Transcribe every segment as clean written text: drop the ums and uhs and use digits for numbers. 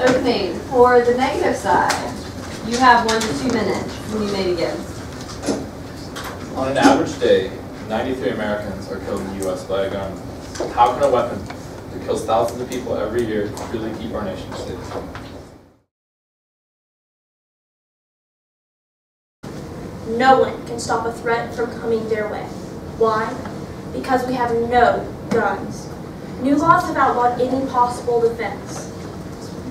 Okay, for the negative side, you have 1 to 2 minutes, and you may begin. On an average day, 93 Americans are killed in the U.S. by a gun. How can a weapon that kills thousands of people every year really keep our nation safe? No one can stop a threat from coming their way. Why? Because we have no guns. New laws have outlawed any possible defense.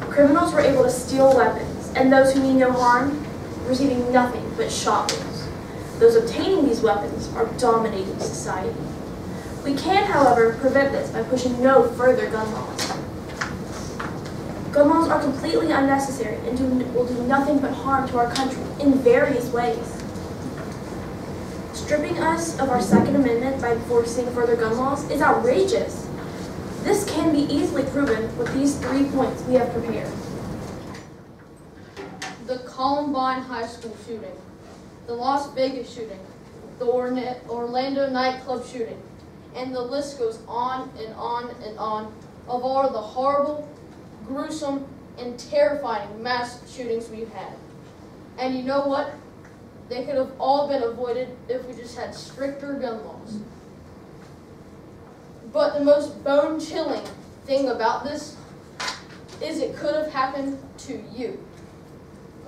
Criminals were able to steal weapons, and those who mean no harm, receiving nothing but shot wounds. Those obtaining these weapons are dominating society. We can, however, prevent this by pushing no further gun laws. Gun laws are completely unnecessary and will do nothing but harm to our country in various ways. Stripping us of our Second Amendment by forcing further gun laws is outrageous. This can be easily proven with these 3 points we have prepared. The Columbine High School shooting, the Las Vegas shooting, the Orlando nightclub shooting, and the list goes on and on and on of all the horrible, gruesome, and terrifying mass shootings we've had. And you know what? They could have all been avoided if we just had stricter gun laws. But the most bone-chilling thing about this is it could have happened to you.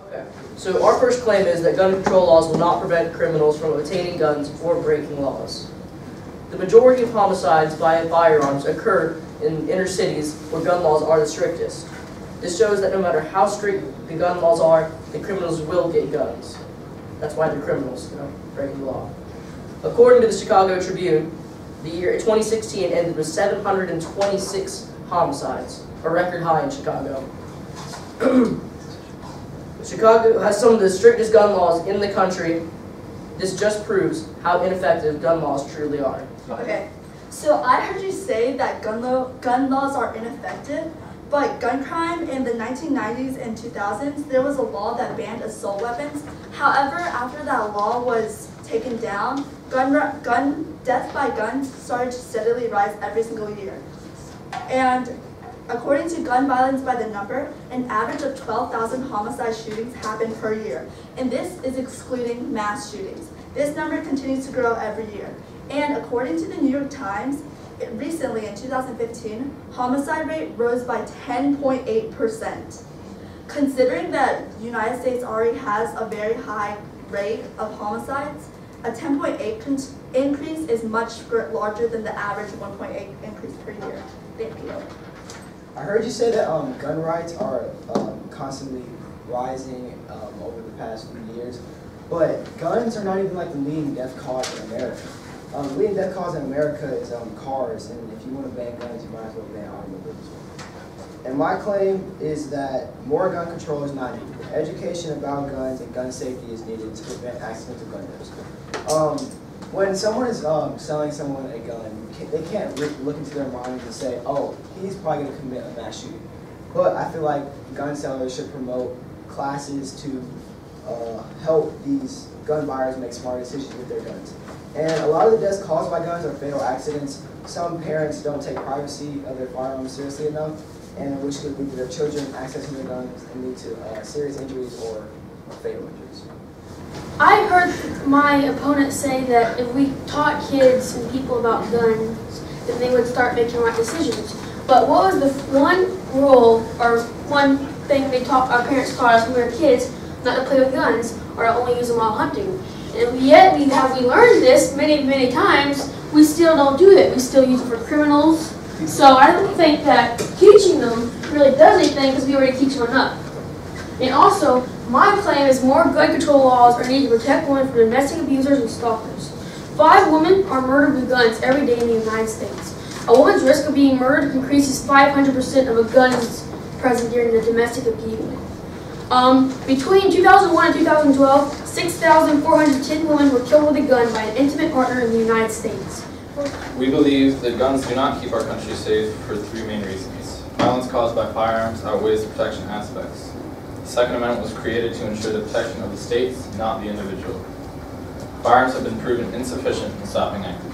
Okay. So our first claim is that gun control laws will not prevent criminals from obtaining guns or breaking laws. The majority of homicides by firearms occur in inner cities where gun laws are the strictest. This shows that no matter how strict the gun laws are, the criminals will get guns. That's why they're criminals, breaking the law. According to the Chicago Tribune, the year 2016 ended with 726 homicides, a record high in Chicago. Chicago has some of the strictest gun laws in the country. This just proves how ineffective gun laws truly are. Okay, so I heard you say that gun laws are ineffective, but gun crime in the 1990s and 2000s, there was a law that banned assault weapons. However, after that law was taken down, death by guns started to steadily rise every single year. And according to Gun Violence by the Number, an average of 12,000 homicide shootings happen per year. And this is excluding mass shootings. This number continues to grow every year. And according to the New York Times, recently in 2015, homicide rate rose by 10.8%. Considering that the United States already has a very high rate of homicides, a 10.8 increase is much larger than the average 1.8 increase per year. Thank you. I heard you say that gun rights are constantly rising over the past few years, but guns are not even like the leading death cause in America. The leading death cause in America is cars, and if you want to ban guns, you might as well ban automobiles as well. And my claim is that more gun control is not needed. Education about guns and gun safety is needed to prevent accidental gun deaths. When someone is selling someone a gun, they can't look into their minds and say, oh, he's probably going to commit a mass shooting. But I feel like gun sellers should promote classes to help these gun buyers make smart decisions with their guns. And a lot of the deaths caused by guns are fatal accidents. Some parents don't take privacy of their firearms seriously enough, and which could lead to their children accessing their guns and lead to serious injuries or fatal injuries. I heard my opponent say that if we taught kids and people about guns, then they would start making right decisions. But what was the one rule or one thing our parents taught us when we were kids? Not to play with guns or to only use them while hunting. And yet we learned this many times, we still don't do it. We still use it for criminals. So I don't think that teaching them really does anything because we already teach them enough. And also, my claim is more gun control laws are needed to protect women from domestic abusers and stalkers. 5 women are murdered with guns every day in the United States. A woman's risk of being murdered increases 500% of a gun is present during the domestic abuse. Between 2001 and 2012, 6,410 women were killed with a gun by an intimate partner in the United States. We believe that guns do not keep our country safe for 3 main reasons. Violence caused by firearms outweighs the protection aspects. The Second Amendment was created to ensure the protection of the states, not the individual. Firearms have been proven insufficient in stopping active